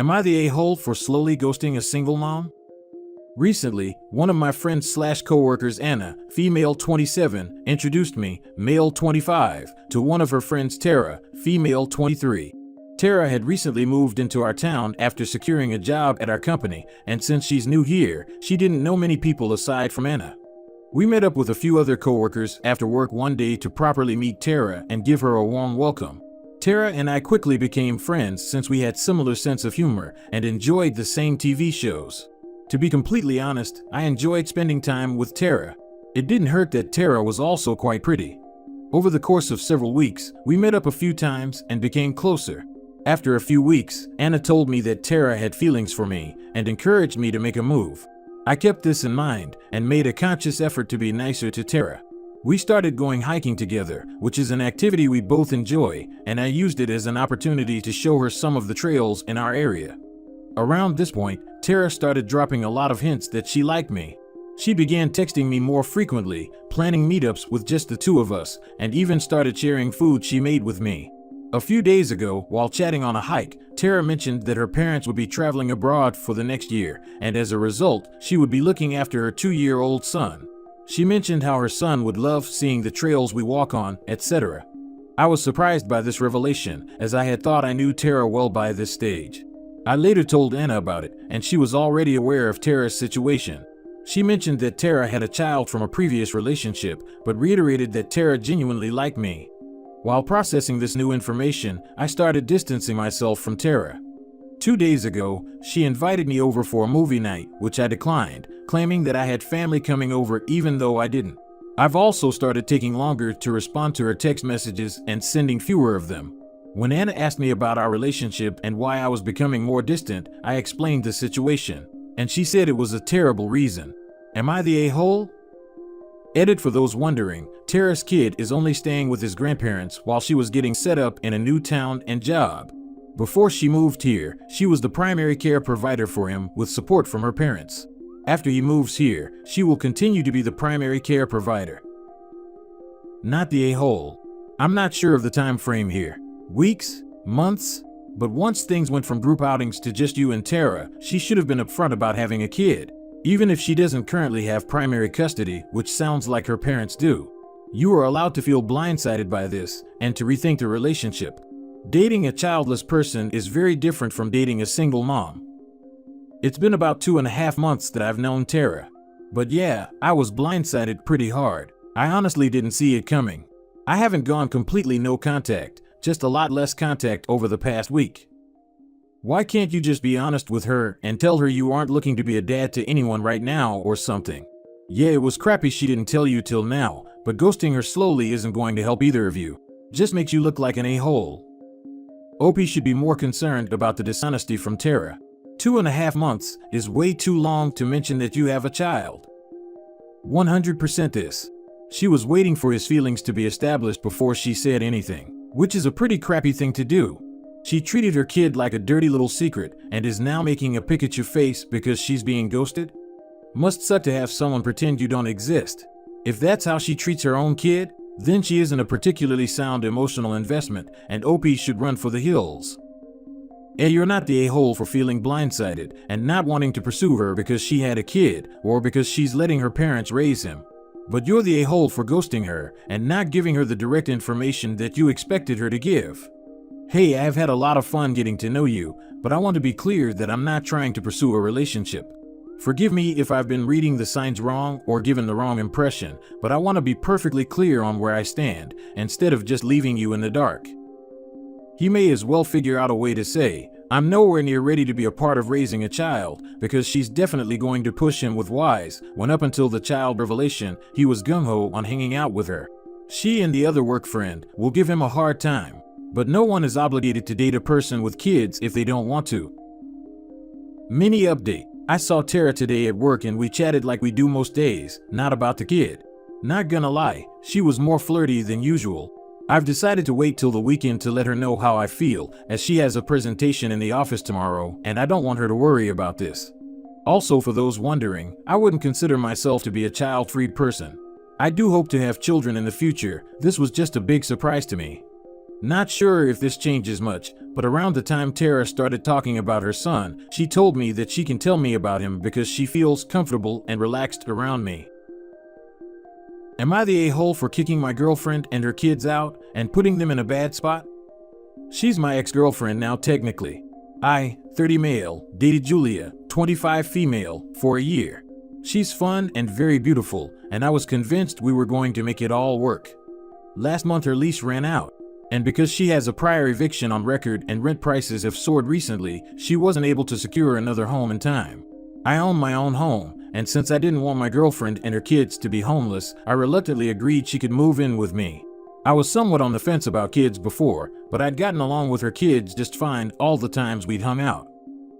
Am I the a-hole for slowly ghosting a single mom? Recently, one of my friends/coworkers, Anna, female 27, introduced me, male 25, to one of her friends, Tara, female 23. Tara had recently moved into our town after securing a job at our company, and since she's new here, she didn't know many people aside from Anna. We met up with a few other coworkers after work one day to properly meet Tara and give her a warm welcome. Tara and I quickly became friends since we had similar sense of humor and enjoyed the same TV shows. To be completely honest, I enjoyed spending time with Tara. It didn't hurt that Tara was also quite pretty. Over the course of several weeks, we met up a few times and became closer. After a few weeks, Anna told me that Tara had feelings for me and encouraged me to make a move. I kept this in mind and made a conscious effort to be nicer to Tara. We started going hiking together, which is an activity we both enjoy, and I used it as an opportunity to show her some of the trails in our area. Around this point, Tara started dropping a lot of hints that she liked me. She began texting me more frequently, planning meetups with just the two of us, and even started sharing food she made with me. A few days ago, while chatting on a hike, Tara mentioned that her parents would be traveling abroad for the next year, and as a result, she would be looking after her 2-year-old son. She mentioned how her son would love seeing the trails we walk on, etc. I was surprised by this revelation, as I had thought I knew Tara well by this stage. I later told Anna about it, and she was already aware of Tara's situation. She mentioned that Tara had a child from a previous relationship, but reiterated that Tara genuinely liked me. While processing this new information, I started distancing myself from Tara. 2 days ago, she invited me over for a movie night, which I declined, claiming that I had family coming over even though I didn't. I've also started taking longer to respond to her text messages and sending fewer of them. When Anna asked me about our relationship and why I was becoming more distant, I explained the situation, and she said it was a terrible reason. Am I the a-hole? Edit for those wondering, Tara's kid is only staying with his grandparents while she was getting set up in a new town and job. Before she moved here, she was the primary care provider for him with support from her parents. After he moves here, she will continue to be the primary care provider. Not the a-hole. I'm not sure of the time frame here. Weeks? Months? But once things went from group outings to just you and Tara, she should have been upfront about having a kid. Even if she doesn't currently have primary custody, which sounds like her parents do. You are allowed to feel blindsided by this and to rethink the relationship. Dating a childless person is very different from dating a single mom. It's been about 2.5 months that I've known Tara. But yeah, I was blindsided pretty hard. I honestly didn't see it coming. I haven't gone completely no contact, just a lot less contact over the past week. Why can't you just be honest with her and tell her you aren't looking to be a dad to anyone right now or something? Yeah, it was crappy she didn't tell you till now, but ghosting her slowly isn't going to help either of you. Just makes you look like an a-hole. OP should be more concerned about the dishonesty from Tara. 2.5 months is way too long to mention that you have a child. 100% this. She was waiting for his feelings to be established before she said anything, which is a pretty crappy thing to do. She treated her kid like a dirty little secret and is now making a Pikachu face because she's being ghosted? Must suck to have someone pretend you don't exist. If that's how she treats her own kid, then she isn't a particularly sound emotional investment and OP should run for the hills. And you're not the a-hole for feeling blindsided and not wanting to pursue her because she had a kid or because she's letting her parents raise him. But you're the a-hole for ghosting her and not giving her the direct information that you expected her to give. Hey, I've had a lot of fun getting to know you, but I want to be clear that I'm not trying to pursue a relationship. Forgive me if I've been reading the signs wrong or given the wrong impression, but I want to be perfectly clear on where I stand, instead of just leaving you in the dark. He may as well figure out a way to say, I'm nowhere near ready to be a part of raising a child, because she's definitely going to push him with whys, when up until the child revelation, he was gung-ho on hanging out with her. She and the other work friend will give him a hard time. But no one is obligated to date a person with kids if they don't want to. Mini update. I saw Tara today at work and we chatted like we do most days, not about the kid. Not gonna lie, she was more flirty than usual. I've decided to wait till the weekend to let her know how I feel, as she has a presentation in the office tomorrow and I don't want her to worry about this. Also, for those wondering, I wouldn't consider myself to be a child-free person. I do hope to have children in the future. This was just a big surprise to me. Not sure if this changes much, but around the time Tara started talking about her son, she told me that she can tell me about him because she feels comfortable and relaxed around me. Am I the a-hole for kicking my girlfriend and her kids out and putting them in a bad spot? She's my ex-girlfriend now technically. I, 30 male, dated Julia, 25 female, for a year. She's fun and very beautiful, and I was convinced we were going to make it all work. Last month her lease ran out, and because she has a prior eviction on record and rent prices have soared recently, she wasn't able to secure another home in time. I own my own home, and since I didn't want my girlfriend and her kids to be homeless, I reluctantly agreed she could move in with me. I was somewhat on the fence about kids before, but I'd gotten along with her kids just fine all the times we'd hung out.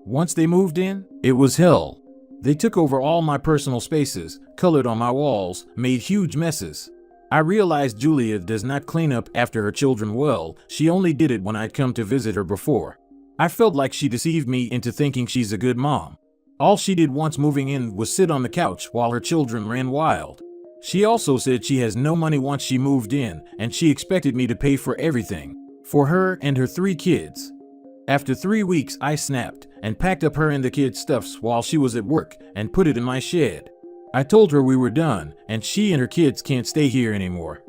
Once they moved in, it was hell. They took over all my personal spaces, colored on my walls, made huge messes. I realized Julia does not clean up after her children well, she only did it when I'd come to visit her before. I felt like she deceived me into thinking she's a good mom. All she did once moving in was sit on the couch while her children ran wild. She also said she has no money once she moved in, and she expected me to pay for everything, for her and her 3 kids. After 3 weeks, I snapped and packed up her and the kids' stuffs while she was at work and put it in my shed. I told her we were done, and she and her kids can't stay here anymore.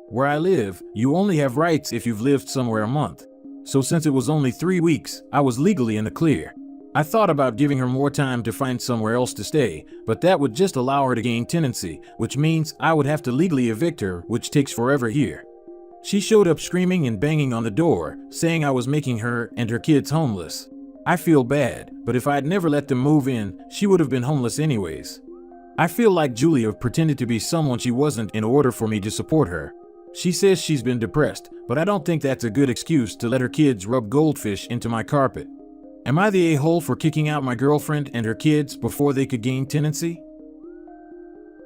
Where I live, you only have rights if you've lived somewhere a month. So since it was only 3 weeks, I was legally in the clear. I thought about giving her more time to find somewhere else to stay, but that would just allow her to gain tenancy, which means I would have to legally evict her, which takes forever here. She showed up screaming and banging on the door, saying I was making her and her kids homeless. I feel bad, but if I'd never let them move in, she would have been homeless anyways. I feel like Julia pretended to be someone she wasn't in order for me to support her. She says she's been depressed, but I don't think that's a good excuse to let her kids rub goldfish into my carpet. Am I the a-hole for kicking out my girlfriend and her kids before they could gain tenancy?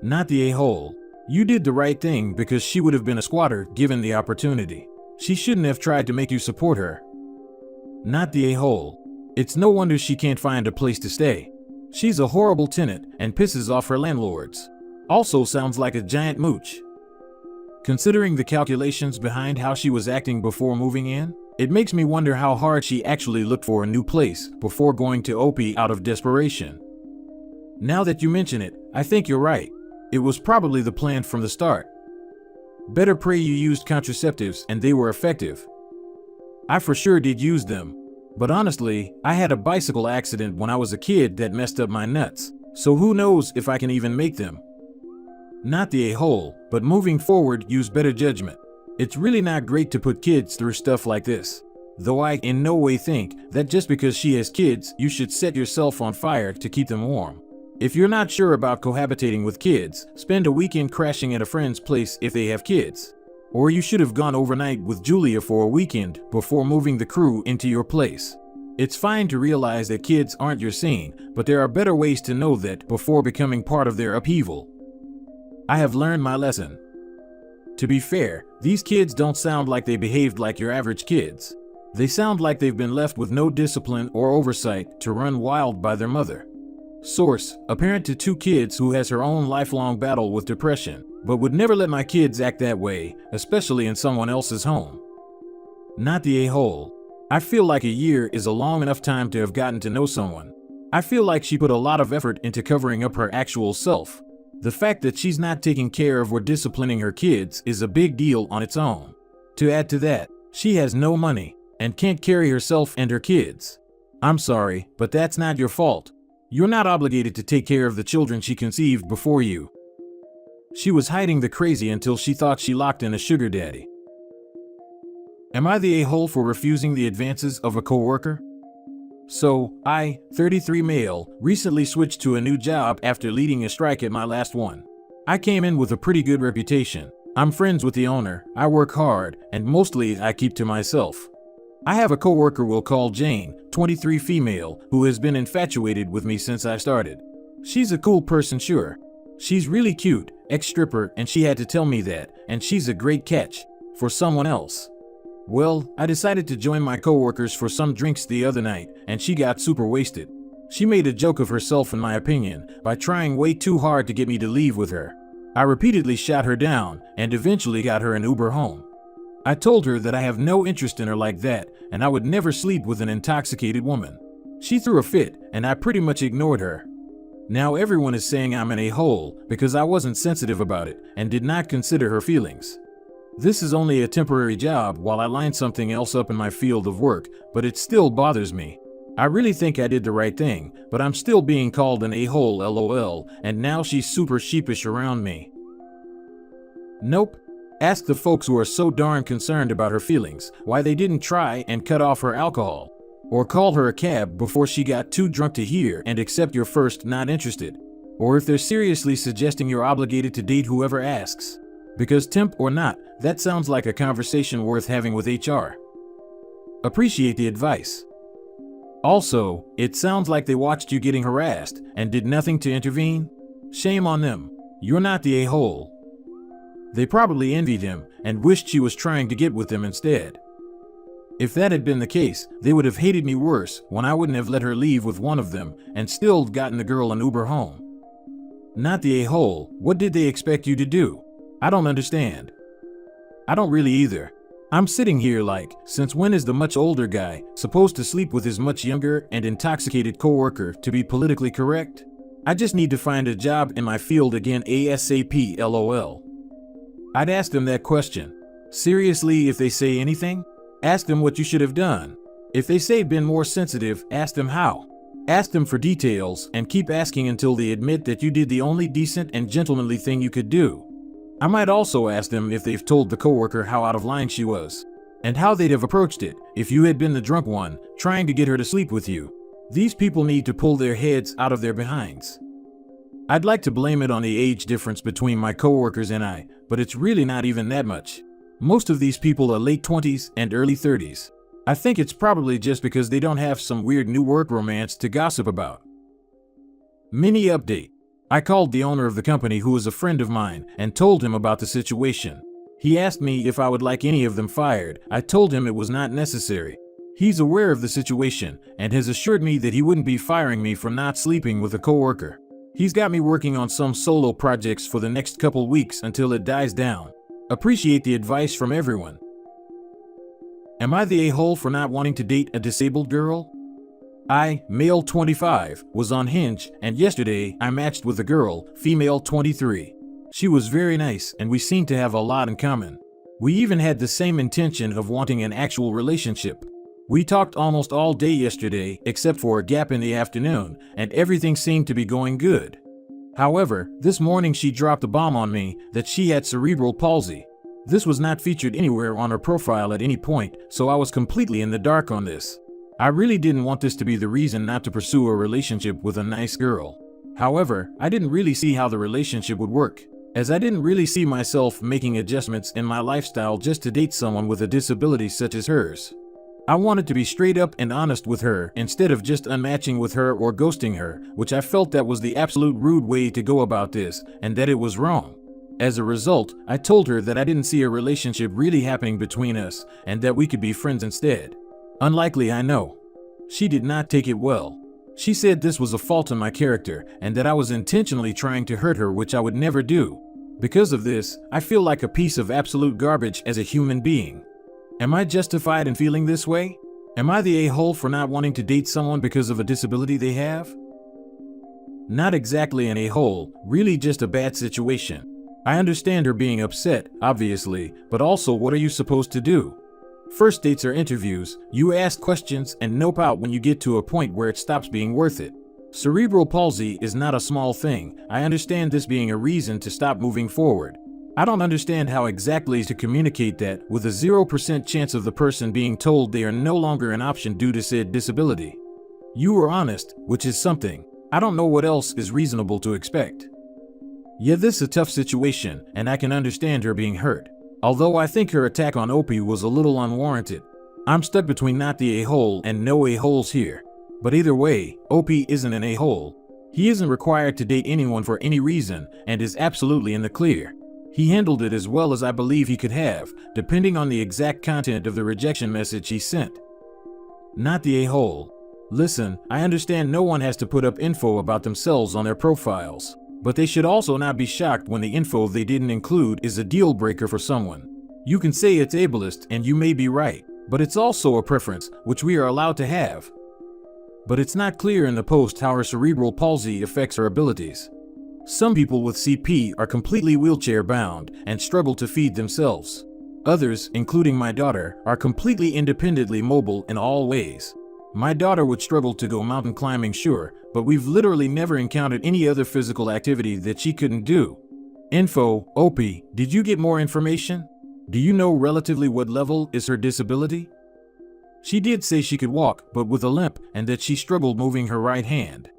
Not the a-hole. You did the right thing because she would have been a squatter given the opportunity. She shouldn't have tried to make you support her. Not the a-hole. It's no wonder she can't find a place to stay. She's a horrible tenant and pisses off her landlords. Also sounds like a giant mooch. Considering the calculations behind how she was acting before moving in, it makes me wonder how hard she actually looked for a new place before going to OP out of desperation. Now that you mention it, I think you're right. It was probably the plan from the start. Better pray you used contraceptives and they were effective. I for sure did use them. But honestly, I had a bicycle accident when I was a kid that messed up my nuts, so who knows if I can even make them. Not the a-hole, but moving forward, use better judgment. It's really not great to put kids through stuff like this. Though I in no way think that just because she has kids, you should set yourself on fire to keep them warm. If you're not sure about cohabitating with kids, spend a weekend crashing at a friend's place if they have kids. Or you should have gone overnight with Julia for a weekend before moving the crew into your place. It's fine to realize that kids aren't your scene, but there are better ways to know that before becoming part of their upheaval. I have learned my lesson. To be fair, these kids don't sound like they behaved like your average kids. They sound like they've been left with no discipline or oversight to run wild by their mother. Source: a parent to 2 kids who has her own lifelong battle with depression, but would never let my kids act that way, especially in someone else's home. Not the a-hole. I feel like a year is a long enough time to have gotten to know someone. I feel like she put a lot of effort into covering up her actual self. The fact that she's not taking care of or disciplining her kids is a big deal on its own. To add to that, she has no money and can't carry herself and her kids. I'm sorry, but that's not your fault. You're not obligated to take care of the children she conceived before you. She was hiding the crazy until she thought she locked in a sugar daddy. Am I the a-hole for refusing the advances of a coworker? So, I, 33 male, recently switched to a new job after leading a strike at my last one. I came in with a pretty good reputation. I'm friends with the owner, I work hard, and mostly I keep to myself. I have a coworker we'll call Jane, 23 female, who has been infatuated with me since I started. She's a cool person, sure. She's really cute, ex-stripper, and she had to tell me that, and she's a great catch for someone else. Well, I decided to join my coworkers for some drinks the other night, and she got super wasted. She made a joke of herself, in my opinion, by trying way too hard to get me to leave with her. I repeatedly shot her down, and eventually got her an Uber home. I told her that I have no interest in her like that, and I would never sleep with an intoxicated woman. She threw a fit, and I pretty much ignored her. Now everyone is saying I'm an a-hole because I wasn't sensitive about it and did not consider her feelings. This is only a temporary job while I line something else up in my field of work, but it still bothers me. I really think I did the right thing, but I'm still being called an a-hole lol, and now she's super sheepish around me. Nope. Ask the folks who are so darn concerned about her feelings why they didn't try and cut off her alcohol, or call her a cab before she got too drunk to hear and accept your first not interested, or if they're seriously suggesting you're obligated to date whoever asks. Because temp or not, that sounds like a conversation worth having with HR. Appreciate the advice. Also, it sounds like they watched you getting harassed and did nothing to intervene. Shame on them. You're not the a-hole. They probably envied him and wished she was trying to get with them instead. If that had been the case, they would have hated me worse when I wouldn't have let her leave with one of them and still gotten the girl an Uber home. Not the a-hole. What did they expect you to do? I don't understand. I don't really either. I'm sitting here like, since when is the much older guy supposed to sleep with his much younger and intoxicated coworker to be politically correct? I just need to find a job in my field again ASAP lol. I'd ask them that question. Seriously, if they say anything? Ask them what you should have done. If they say been more sensitive, ask them how. Ask them for details and keep asking until they admit that you did the only decent and gentlemanly thing you could do. I might also ask them if they've told the coworker how out of line she was, and how they'd have approached it if you had been the drunk one trying to get her to sleep with you. These people need to pull their heads out of their behinds. I'd like to blame it on the age difference between my coworkers and I, but it's really not even that much. Most of these people are late 20s and early 30s. I think it's probably just because they don't have some weird new work romance to gossip about. Mini update. I called the owner of the company, who is a friend of mine, and told him about the situation. He asked me if I would like any of them fired. I told him it was not necessary. He's aware of the situation and has assured me that he wouldn't be firing me for not sleeping with a coworker. He's got me working on some solo projects for the next couple weeks until it dies down. Appreciate the advice from everyone. Am I the a-hole for not wanting to date a disabled girl? I, male 25, was on Hinge, and yesterday I matched with a girl, female 23. She was very nice and we seemed to have a lot in common. We even had the same intention of wanting an actual relationship. We talked almost all day yesterday except for a gap in the afternoon, and everything seemed to be going good. However, this morning she dropped a bomb on me that she had cerebral palsy. This was not featured anywhere on her profile at any point, so I was completely in the dark on this. I really didn't want this to be the reason not to pursue a relationship with a nice girl. However, I didn't really see how the relationship would work, as I didn't really see myself making adjustments in my lifestyle just to date someone with a disability such as hers. I wanted to be straight up and honest with her instead of just unmatching with her or ghosting her, which I felt that was the absolute rude way to go about this and that it was wrong. As a result, I told her that I didn't see a relationship really happening between us and that we could be friends instead. Unlikely, I know. She did not take it well. She said this was a fault in my character and that I was intentionally trying to hurt her, which I would never do. Because of this, I feel like a piece of absolute garbage as a human being. Am I justified in feeling this way? Am I the a-hole for not wanting to date someone because of a disability they have? Not exactly an a-hole, really just a bad situation. I understand her being upset, obviously, but also what are you supposed to do? First dates are interviews. You ask questions and nope out when you get to a point where it stops being worth it. Cerebral palsy is not a small thing. I understand this being a reason to stop moving forward. I don't understand how exactly to communicate that with a 0% chance of the person being told they are no longer an option due to said disability. You were honest, which is something. I don't know what else is reasonable to expect. Yeah, this is a tough situation, and I can understand her being hurt. Although I think her attack on Opie was a little unwarranted. I'm stuck between not the a-hole and no a-holes here. But either way, Opie isn't an a-hole. He isn't required to date anyone for any reason and is absolutely in the clear. He handled it as well as I believe he could have, depending on the exact content of the rejection message he sent. Not the a-hole. Listen, I understand no one has to put up info about themselves on their profiles. But they should also not be shocked when the info they didn't include is a deal breaker for someone. You can say it's ableist and you may be right, but it's also a preference, which we are allowed to have. But it's not clear in the post how her cerebral palsy affects her abilities. Some people with CP are completely wheelchair bound and struggle to feed themselves. Others, including my daughter, are completely independently mobile in all ways. My daughter would struggle to go mountain climbing, sure, but we've literally never encountered any other physical activity that she couldn't do. Info, Opie, did you get more information? Do you know relatively what level is her disability? She did say she could walk, but with a limp, and that she struggled moving her right hand.